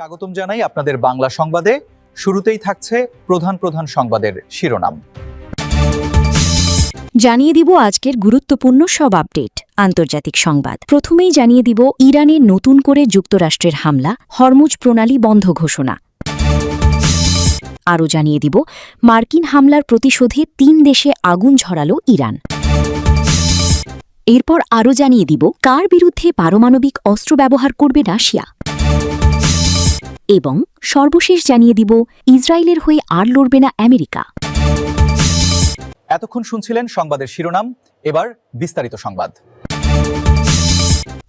স্বাগতম জানাই আপনাদের বাংলা সংবাদে। শুরুতেই থাকছে প্রধান প্রধান সংবাদের শিরোনাম। জানিয়ে দিব আজকের গুরুত্বপূর্ণ সব আপডেট। আন্তর্জাতিক সংবাদ প্রথমেই জানিয়ে দিব ইরানে নতুন করে যুক্তরাষ্ট্রের হামলা, হরমুজ প্রণালী বন্ধ ঘোষণা। আরও জানিয়ে দিব মার্কিন হামলার প্রতিশোধে 3 দেশে আগুন ঝরালো ইরান। এরপর আরও জানিয়ে দিব কার বিরুদ্ধে পারমাণবিক অস্ত্র ব্যবহার করবে রাশিয়া। এবং সর্বশেষ জানিয়ে দিব ইসরায়েলের হয়ে আর লড়বে না আমেরিকা। এতক্ষণ শুনছিলেন সংবাদের শিরোনাম, এবার বিস্তারিত সংবাদ।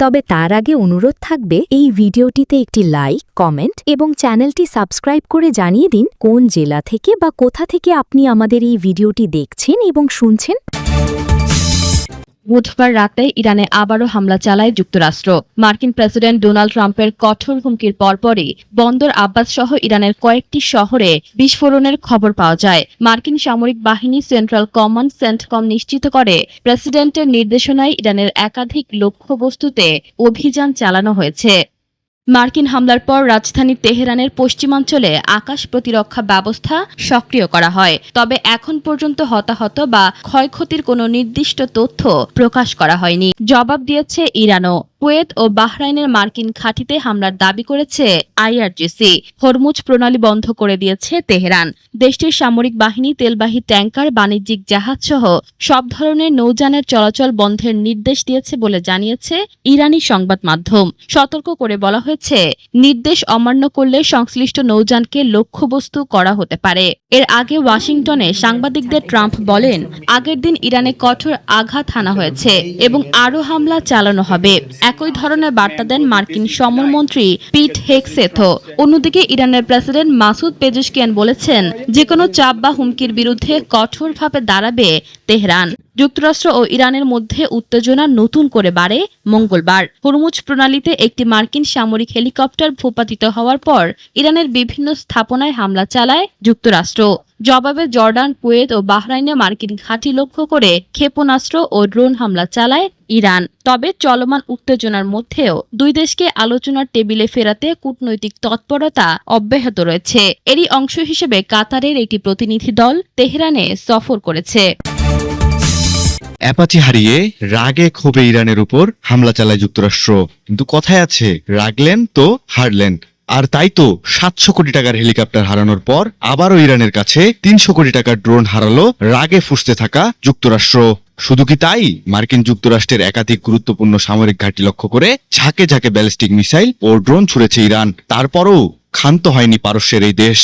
তবে তার আগে অনুরোধ থাকবে এই ভিডিওটিতে একটি লাইক, কমেন্ট এবং চ্যানেলটি সাবস্ক্রাইব করে জানিয়ে দিন কোন জেলা থেকে বা কোথা থেকে আপনি আমাদের এই ভিডিওটি দেখছেন এবং শুনছেন। বুধবার রাতে ইরানে আবারও হামলা চালায় যুক্তরাষ্ট্র। মার্কিন প্রেসিডেন্ট ডোনাল্ড ট্রাম্পের কঠোর হুমকির পরপরই বন্দর আব্বাস সহ ইরানের কয়েকটি শহরে বিস্ফোরণের খবর পাওয়া যায়। মার্কিন সামরিক বাহিনী সেন্ট্রাল কমান্ড সেন্টকম নিশ্চিত করে, প্রেসিডেন্টের নির্দেশনায় ইরানের একাধিক লক্ষ্যবস্তুতে অভিযান চালানো হয়েছে। মার্কিন হামলার পর রাজধানী তেহরানের পশ্চিমাঞ্চলে আকাশ প্রতিরক্ষা ব্যবস্থা সক্রিয় করা হয়, তবে এখন পর্যন্ত হতাহত বা ক্ষয়ক্ষতির কোনো নির্দিষ্ট তথ্য প্রকাশ করা হয়নি। জবাব দিয়েছে ইরানও। কুয়েত ও বাহরাইনের মার্কিন ঘাঁটিতে হামলার দাবি করেছে আইআরজিসি। হরমুজ প্রণালী বন্ধ করে দিয়েছে তেহরান। দেশটির সামরিক বাহিনী তেলবাহী ট্যাঙ্কার, বাণিজ্যিক জাহাজসহ সব ধরনের নৌযানের চলাচল বন্ধের নির্দেশ দিয়েছে বলে জানিয়েছে ইরানি সংবাদ মাধ্যম। সতর্ক করে বলা হয়েছে, নির্দেশ অমান্য করলে সংশ্লিষ্ট নৌযানকে লক্ষ্যবস্তু করা হতে পারে। এর আগে ওয়াশিংটনে সাংবাদিকদের ট্রাম্প বলেন, আগের দিন ইরানে কঠোর আঘাত হানা হয়েছে এবং আরও হামলা চালানো হবে। একই ধরনের বার্তা দেন মার্কিন সমরমন্ত্রী পিট হেগসেথও। অন্যদিকে ইরানের প্রেসিডেন্ট মাসুদ পেজেশকিয়ান বলেছেন, যেকোনো চাপ বা হুমকির বিরুদ্ধে কঠোরভাবে দাঁড়াবে তেহরান। যুক্তরাষ্ট্র ও ইরানের মধ্যে উত্তেজনা নতুন করে বাড়ে মঙ্গলবার। হরমুজ প্রণালীতে একটি মার্কিন সামরিক হেলিকপ্টার ভূপাতিত হওয়ার পর ইরানের বিভিন্ন স্থাপনায় হামলা চালায় যুক্তরাষ্ট্র। জবাবে জর্ডান, কুয়েত ও বাহরাইনে মার্কিন ঘাঁটি লক্ষ্য করে ক্ষেপণাস্ত্র ও ড্রোন হামলা চালায় ইরান। তবে চলমান উত্তেজনার মধ্যেও দুই দেশকে আলোচনার টেবিলে ফেরাতে কূটনৈতিক তৎপরতা অব্যাহত রয়েছে। এরই অংশ হিসেবে কাতারের একটি প্রতিনিধি দল তেহরানে সফর করেছে। অ্যাপাচি হারিয়ে রাগে ক্ষোভে ইরানের উপর হামলা চালায় যুক্তরাষ্ট্র। কিন্তু কথায় আছে, রাগলেন তো হারলেন। আর তাই তো 700 কোটি টাকার হেলিকপ্টার হারানোর পর আবারও ইরানের কাছে 300 কোটি টাকার ড্রোন হারালো রাগে ফুঁসতে থাকা যুক্তরাষ্ট্র। শুধু কি তাই, মার্কিন যুক্তরাষ্ট্রের একাধিক গুরুত্বপূর্ণ সামরিক ঘাঁটি লক্ষ্য করে ঝাঁকে ঝাঁকে ব্যালিস্টিক মিসাইল ও ড্রোন ছুড়েছে ইরান। তারপরও ক্ষান্ত হয়নি পারস্যের এই দেশ।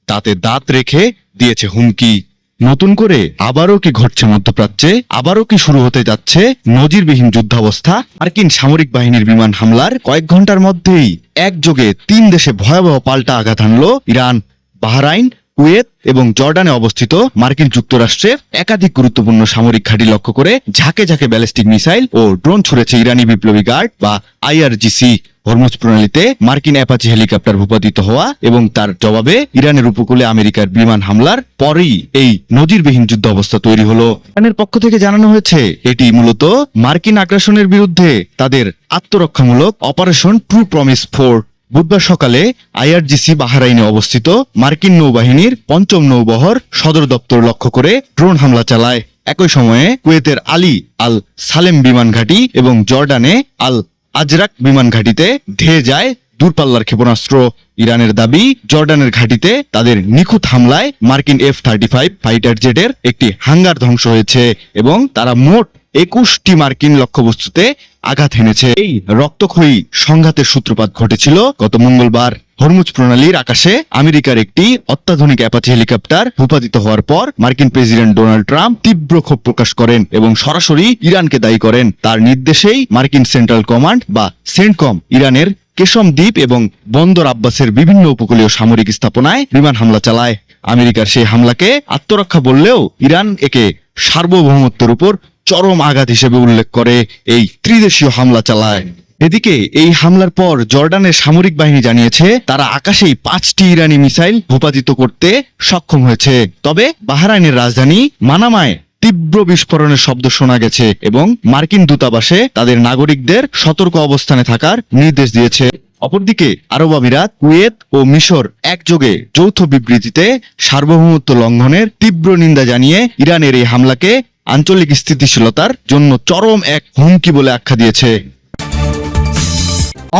তাতে দাঁত রেখে দিয়েছে হুমকি। নতুন করে আবারও কি ঘটছে মধ্যপ্রাচ্যে? আবারও কি শুরু হতে যাচ্ছে নজিরবিহীন যুদ্ধাবস্থা? মার্কিন সামরিক বাহিনীর বিমান হামলার কয়েক ঘন্টার মধ্যেই একযোগে 3 দেশে ভয়াবহ পাল্টা আঘাত হানল ইরান। বাহরাইন, কুয়েত এবং জর্ডানে অবস্থিত মার্কিন যুক্তরাষ্ট্রের একাধিক গুরুত্বপূর্ণ সামরিক ঘাঁটি লক্ষ্য করে ঝাঁকে ঝাঁকে ব্যালিস্টিক মিসাইল ও ড্রোন ছুড়েছে ইরানি বিপ্লবী গার্ড বা আইআরজিসি। হরমুজ প্রণালীতে মার্কিন অ্যাপাচি হেলিকপ্টার ভূপাতিত হওয়া এবং তার জবাবে ইরানের উপকূলে আমেরিকার বিমান হামলার পরেই এই নজিরবিহীন যুদ্ধ অবস্থা তৈরি হলো। ইরানের পক্ষ থেকে জানানো হয়েছে, এটি মূলত মার্কিন আগ্রাসনের বিরুদ্ধে তাদের আত্মরক্ষামূলক অপারেশন ট্রু প্রমিস 4। বুধবার সকালে আইআরজিসি বাহরাইনে অবস্থিত মার্কিন নৌবাহিনীর 5ম নৌবহর সদর দপ্তর লক্ষ্য করে ড্রোন হামলা চালায়। একই সময়ে কুয়েতের আলী আল সালেম বিমান ঘাঁটি এবং জর্ডানে আল আজরাক বিমান ঘাঁটিতে ধেয়ে যায় দূরপাল্লার ক্ষেপণাস্ত্র। ইরানের দাবি, জর্ডানের ঘাঁটিতে তাদের নিখুঁত হামলায় মার্কিন F-35 ফাইটার জেটের একটি হাঙ্গার ধ্বংস হয়েছে এবং তারা মোট 21টি মার্কিন লক্ষ্যবস্তুতে আঘাত হেনেছে। এই রক্তক্ষয়ী সংঘাতের সূত্রপাত ঘটেছিল গত মঙ্গলবার। হরমুজ প্রণালীর আকাশে আমেরিকার একটি অত্যাধুনিক অ্যাপাচি হেলিকপ্টার ভূপাতিত হওয়ার পর মার্কিন প্রেসিডেন্ট ডোনাল্ড ট্রাম্প তীব্র ক্ষোভ প্রকাশ করেন এবং সরাসরি ইরানকে দায়ী করেন। তার নির্দেশেই মার্কিন সেন্ট্রাল কমান্ড বা সেন্টকম ইরানের কেশম দ্বীপ এবং বন্দর আব্বাসের বিভিন্ন উপকূলীয় সামরিক স্থাপনায় বিমান হামলা চালায়। আমেরিকার সেই হামলাকে আত্মরক্ষা বললেও ইরান একে সার্বভৌমত্বের উপর চরম আঘাত হিসেবে উল্লেখ করে এই ত্রিদেশীয় হামলা চালায়। এদিকে এই হামলার পর জর্ডানের সামরিক বাহিনী জানিয়েছে, তারা আকাশেই 5টি ইরানি মিসাইল ভূপাতিত করতে সক্ষম হয়েছে। তবে বাহরাইনের রাজধানী মানামায় তীব্র বিস্ফোরণের শব্দ শোনা গেছে এবং মার্কিন দূতাবাসে তাদের নাগরিকদের সতর্ক অবস্থানে থাকার নির্দেশ দিয়েছে। অপরদিকে আরব আমিরাত, কুয়েত ও মিশর একযোগে যৌথ বিবৃতিতে সার্বভৌমত্ব লঙ্ঘনের তীব্র নিন্দা জানিয়ে ইরানের এই হামলাকে আঞ্চলিক স্থিতিশীলতার জন্য চরম এক হুমকি বলে আখ্যা দিয়েছে।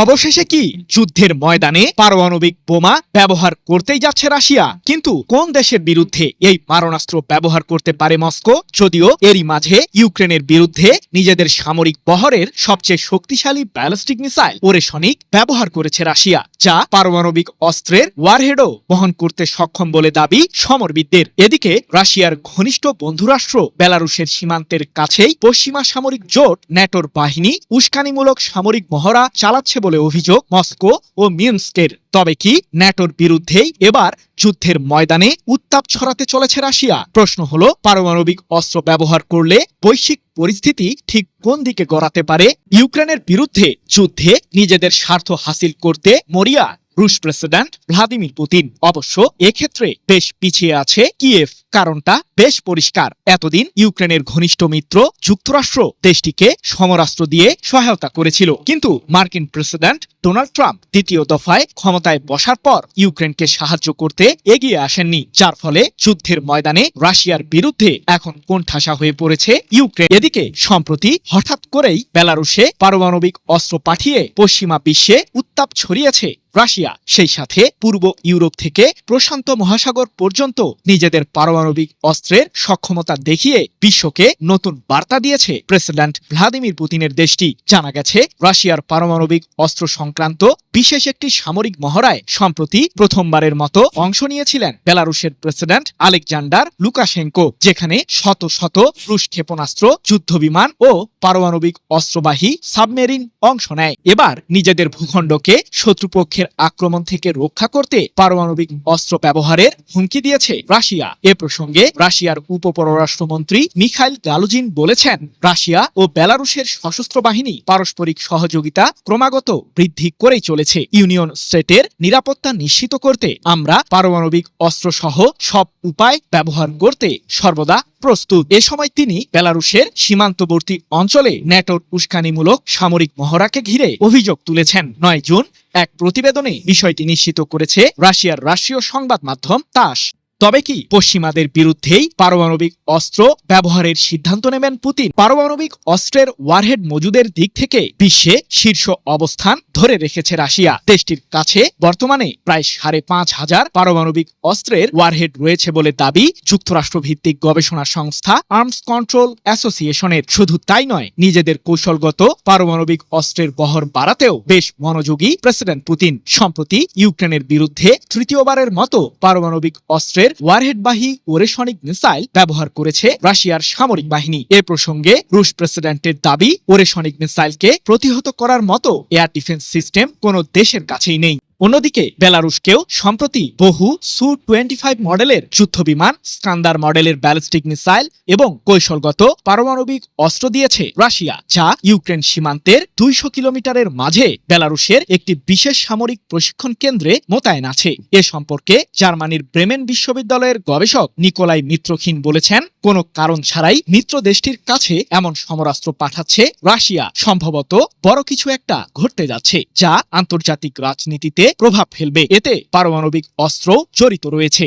অবশেষে কি যুদ্ধের ময়দানে পারমাণবিক বোমা ব্যবহার করতেই যাচ্ছে রাশিয়া? কিন্তু কোন দেশের বিরুদ্ধে এই মারণাস্ত্র ব্যবহার করতে পারে মস্কো? যদিও এরই মাঝে ইউক্রেনের বিরুদ্ধে নিজেদের সামরিক বহরের সবচেয়ে শক্তিশালী ব্যালিস্টিক মিসাইল ওরেশনিক ব্যবহার করেছে রাশিয়া, যা পারমাণবিক অস্ত্রের ওয়ারহেডও বহন করতে সক্ষম বলে দাবি সমরবিদদের। এদিকে রাশিয়ার ঘনিষ্ঠ বন্ধুরাষ্ট্র বেলারুশের সীমান্তের কাছেই পশ্চিমা সামরিক জোট ন্যাটোর বাহিনী উস্কানিমূলক সামরিক মহড়া চালাচ্ছে বলে অভিযোগ মস্কো ও মিনস্কের। তবে কি ন্যাটোর বিরুদ্ধেই এবার যুদ্ধের ময়দানে উত্তাপ ছড়াতে চলেছে রাশিয়া? প্রশ্ন হলো, পারমাণবিক অস্ত্র ব্যবহার করলে বৈশ্বিক পরিস্থিতি ঠিক কোন দিকে গড়াতে পারে? ইউক্রেনের বিরুদ্ধে যুদ্ধে নিজেদের স্বার্থ হাসিল করতে মরিয়া রুশ প্রেসিডেন্ট ভ্লাদিমির পুতিন। অবশ্য এক্ষেত্রে বেশ পিছিয়ে আছে কিয়েভ। কারণটা বেশ পরিষ্কার। এতদিন ইউক্রেনের ঘনিষ্ঠ মিত্র যুক্তরাষ্ট্র দেশটিকে সমরাস্ত্র দিয়ে সহায়তা করেছিল, কিন্তু মার্কিন প্রেসিডেন্ট ডোনাল্ড ট্রাম্প দ্বিতীয় দফায় ক্ষমতায় বসার পর ইউক্রেনকে সাহায্য করতে এগিয়ে আসেননি, যার ফলে যুদ্ধের ময়দানে রাশিয়ার বিরুদ্ধে এখন কোণঠাসা হয়ে পড়েছে ইউক্রেন। এদিকে সম্প্রতি হঠাৎ করেই বেলারুশে পারমাণবিক অস্ত্র পাঠিয়ে পশ্চিমা বিশ্বে উত্তাপ ছড়িয়েছে রাশিয়া। সেই সাথে পূর্ব ইউরোপ থেকে প্রশান্ত মহাসাগর পর্যন্ত নিজেদের পারমাণবিক অস্ত্রের সক্ষমতা দেখিয়ে বিশ্বকে নতুন বার্তা দিয়েছে প্রেসিডেন্ট ভ্লাদিমির পুতিনের দেশটি। জানা গেছে, রাশিয়ার পারমাণবিক অস্ত্র সংক্রান্ত বিশেষ একটি সামরিক মহড়ায় সম্প্রতি প্রথমবারের মতো অংশ নিয়েছিলেন বেলারুশের প্রেসিডেন্ট আলেকজান্ডার লুকাশেঙ্কো, যেখানে শত শত রুশ ক্ষেপণাস্ত্র, যুদ্ধবিমান ও পারমাণবিক অস্ত্রবাহী সাবমেরিন অংশ নেয়। এবার নিজেদের ভূখণ্ডকে শত্রুপক্ষের আক্রমণ থেকে রক্ষা করতে পারমাণবিক অস্ত্র ব্যবহারের হুমকি দিয়েছে রাশিয়া। এ প্রসঙ্গে রাশিয়ার উপপররাষ্ট্রমন্ত্রী মিখাইল গালুজিন বলেছেন, রাশিয়া ও বেলারুশের সশস্ত্র বাহিনী পারস্পরিক সহযোগিতা ক্রমাগত বৃদ্ধি করেই চলেছে। ইউনিয়ন স্টেটের নিরাপত্তা নিশ্চিত করতে আমরা পারমাণবিক অস্ত্র সহ সব উপায় ব্যবহার করতে সর্বদা প্রস্তুত। এ সময় তিনি বেলারুশের সীমান্তবর্তী অঞ্চলে ন্যাটোর উস্কানিমূলক সামরিক মহড়াকে ঘিরে অভিযোগ তুলেছেন। 9 জুন এক প্রতিবেদনে বিষয়টি নিশ্চিত করেছে রাশিয়ার রাষ্ট্রীয় সংবাদ মাধ্যম তাস। তবে কি পশ্চিমাদের বিরুদ্ধেই পারমাণবিক অস্ত্র ব্যবহারের সিদ্ধান্ত নেবেন পুতিন? পারমাণবিক অস্ত্রের ওয়ারহেড মজুদের দিক থেকে বিশ্বে শীর্ষ অবস্থান ধরে রেখেছে রাশিয়া। দেশটির কাছে বর্তমানে প্রায় 5,500 পারমাণবিক অস্ত্রের ওয়ারহেড রয়েছে বলে দাবি যুক্তরাষ্ট্রভিত্তিক গবেষণা সংস্থা আর্মস কন্ট্রোল অ্যাসোসিয়েশনের। শুধু তাই নয়, নিজেদের কৌশলগত পারমাণবিক অস্ত্রের বহর বাড়াতেও বেশ মনোযোগী প্রেসিডেন্ট পুতিন। সম্প্রতি ইউক্রেনের বিরুদ্ধে তৃতীয়বারের মতো পারমাণবিক অস্ত্রের ওয়ারহেডবাহী ওরেশনিক মিসাইল ব্যবহার করেছে রাশিয়ার সামরিক বাহিনী। এ প্রসঙ্গে রুশ প্রেসিডেন্টের দাবি, ওরেশনিক মিসাইলকে প্রতিহত করার মতো এয়ার ডিফেন্স সিস্টেম কোনো দেশের কাছেই নেই। অন্যদিকে বেলারুশকেও সম্প্রতি বহু সু-25 মডেলের যুদ্ধবিমান, স্কান্দার মডেলের ব্যালিস্টিক মিসাইল এবং কৌশলগত পারমাণবিক অস্ত্র দিয়েছে রাশিয়া, যা ইউক্রেন সীমান্তের 200 কিলোমিটারের মাঝে বেলারুশের একটি বিশেষ সামরিক প্রশিক্ষণ কেন্দ্রে মোতায়েন আছে। এ সম্পর্কে জার্মানির ব্রেমেন বিশ্ববিদ্যালয়ের গবেষক নিকোলাই মিত্রখিন বলেছেন, কোনো কারণ ছাড়াই মিত্র দেশটির কাছে এমন সমরাস্ত্র পাঠাচ্ছে রাশিয়া। সম্ভবত বড় কিছু একটা ঘটতে যাচ্ছে, যা আন্তর্জাতিক রাজনীতিতে প্রভাব ফেলবে। এতে পারমাণবিক অস্ত্র জড়িত রয়েছে।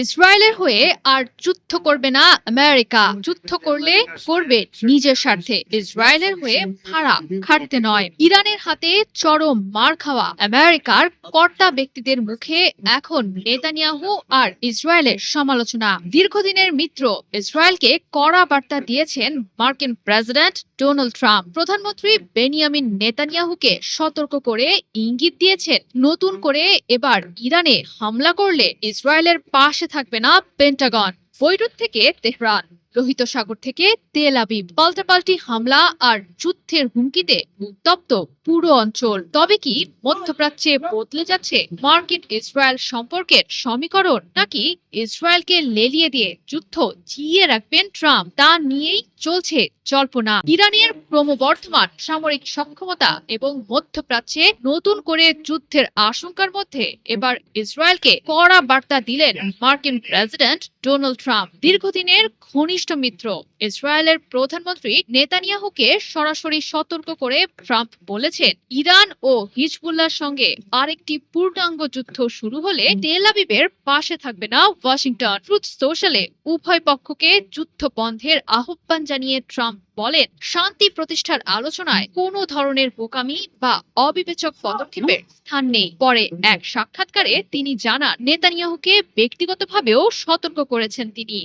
ইসরায়েলের হয়ে আর যুদ্ধ করবে না আমেরিকা। যুদ্ধ করলে করবে নিজের স্বার্থে, ইসরায়েলের হয়ে ভাড়া খাটতে নয়। ইরানের হাতে চরম মার খাওয়া আমেরিকার কর্তা ব্যক্তিদের মুখে এখন নেতানিয়াহু আর ইসরায়েলের সমালোচনা। দীর্ঘদিনের মিত্র ইসরায়েলকে কড়া বার্তা দিয়েছেন মার্কিন প্রেসিডেন্ট ডোনাল্ড ট্রাম্প। প্রধানমন্ত্রী বেনিয়ামিন নেতানিয়াহুকে সতর্ক করে ইঙ্গিত দিয়েছেন, নতুন করে এবার ইরানে হামলা করলে ইসরায়েলের পাশে থাকবে না পেন্টাগন। বৈরুত থেকে তেহরান, লোহিত সাগর থেকে তেল আবিব, পাল্টাপাল্টি হামলা আর যুদ্ধের হুমকিতে উত্তপ্ত পুরো অঞ্চল। তবে কি মধ্যপ্রাচ্যে বদলে যাচ্ছে মার্কিন ইসরায়েল সম্পর্কের সমীকরণ, নাকি ইসরায়েলকে লেলিয়ে দিয়ে যুদ্ধ জিইয়ে রাখবেন ট্রাম্প? তা নিয়েই চলছে জল্পনা। ইরানের ক্রমবর্ধমান সামরিক সক্ষমতা এবং মধ্যপ্রাচ্যে নতুন করে যুদ্ধের আশঙ্কার মধ্যে এবার ইসরায়েলকে কড়া বার্তা দিলেন মার্কিন প্রেসিডেন্ট ডোনাল্ড ট্রাম্প দীর্ঘদিনের ঘনিষ্ঠ মিত্র। ইসরায়েলের প্রধানমন্ত্রী নেতানিয়াহুকে সরাসরি সতর্ক করে ট্রাম্প বলেছেন, ইরান ও হিজবুল্লাহর সঙ্গে আরেকটি পূর্ণাঙ্গ যুদ্ধ শুরু হলে তেল আবিবের পাশে থাকবে না ওয়াশিংটন। ট্রুথ সোশ্যালে উভয় পক্ষকে যুদ্ধ বন্ধের আহ্বান জানিয়ে ট্রাম্প বলেন, শান্তি প্রতিষ্ঠার আলোচনায় কোনো ধরনের বোকামি বা অবিবেচক পদক্ষেপের স্থান নেই। পরে এক সাক্ষাৎকারে তিনি জানান, নেতানিয়াহুকে ব্যক্তিগতভাবেও সতর্ক করেছেন তিনি।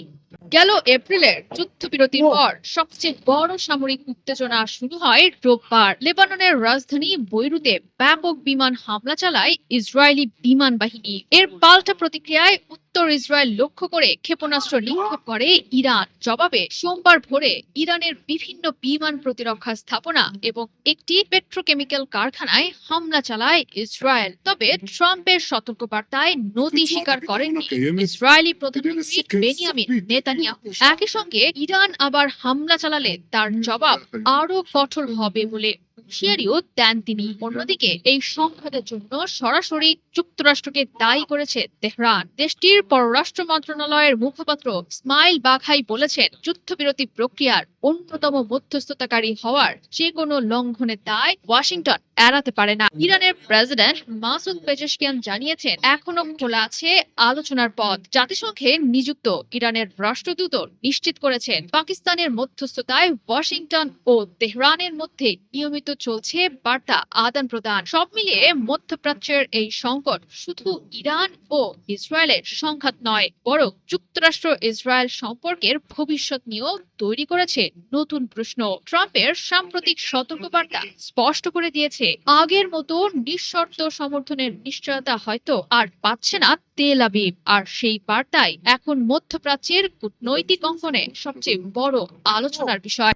গেল এপ্রিলের যুদ্ধবিরতির পর সবচেয়ে বড় সামরিক উত্তেজনা শুরু হয় রোববার। লেবাননের রাজধানী বৈরুতে ব্যাপক বিমান হামলা চালায় ইসরায়েলি বিমান বাহিনী। এর পাল্টা প্রতিক্রিয়ায় উত্তর ইসরায়েল লক্ষ্য করে ক্ষেপণাস্ত্র নিক্ষেপ করে ইরান। জবাবে সোমবার ভোরে ইরানের বিভিন্ন বিমান প্রতিরক্ষা স্থাপনা এবং একটি পেট্রোকেমিক্যাল কারখানায় হামলা চালায় ইসরায়েল। তবে ট্রাম্পের সতর্কবার্তায় নতি স্বীকার করেননি ইসরায়েলি প্রধানমন্ত্রী বেনিয়ামিন নেতানিয়াহু। একই সঙ্গে ইরান আবার হামলা চালালে তার জবাব আরো কঠোর হবে বলে হুঁশিয়ারিও দেন তিনি। অন্যদিকে এই সংঘাতের জন্য সরাসরি যুক্তরাষ্ট্রকে দায়ী করেছে তেহরান। দেশটির পররাষ্ট্র মন্ত্রণালয়ের মুখপাত্র ইসমাইল বাঘাই বলেছেন, যুদ্ধবিরতি প্রক্রিয়ার অন্যতম মধ্যস্থতাকারী হওয়ার যে কোনো লঙ্ঘনের দায় ওয়াশিংটন এড়াতে পারে না। ইরানের প্রেসিডেন্ট মাসুদ পেজেশকিয়ান জানিয়েছেন, এখনো খোলা আছে আলোচনার পথ। জাতিসংঘে নিযুক্ত ইরানের রাষ্ট্রদূত নিশ্চিত করেছেন, পাকিস্তানের মধ্যস্থতায় ওয়াশিংটন ও তেহরানের মধ্যে নিয়মিত চলছে বার্তা আদান প্রদান। সব মিলিয়ে মধ্যপ্রাচ্যের এই সংকট শুধু ইরান ও ইসরায়েলের সংঘাত নয়, বরং যুক্তরাষ্ট্র ইসরায়েল সম্পর্কের ভবিষ্যৎ নিয়েও তৈরি করেছে নতুন প্রশ্ন। ট্রাম্পের সাম্প্রতিক সতর্কবার্তা স্পষ্ট করে দিয়েছে, আগের মতো নিঃশর্ত সমর্থনের নিশ্চয়তা হয়তো আর পাচ্ছে না তেল আবিব। আর সেই বার্তাই এখন মধ্যপ্রাচ্যের কূটনৈতিক অঙ্গনে সবচেয়ে বড় আলোচনার বিষয়।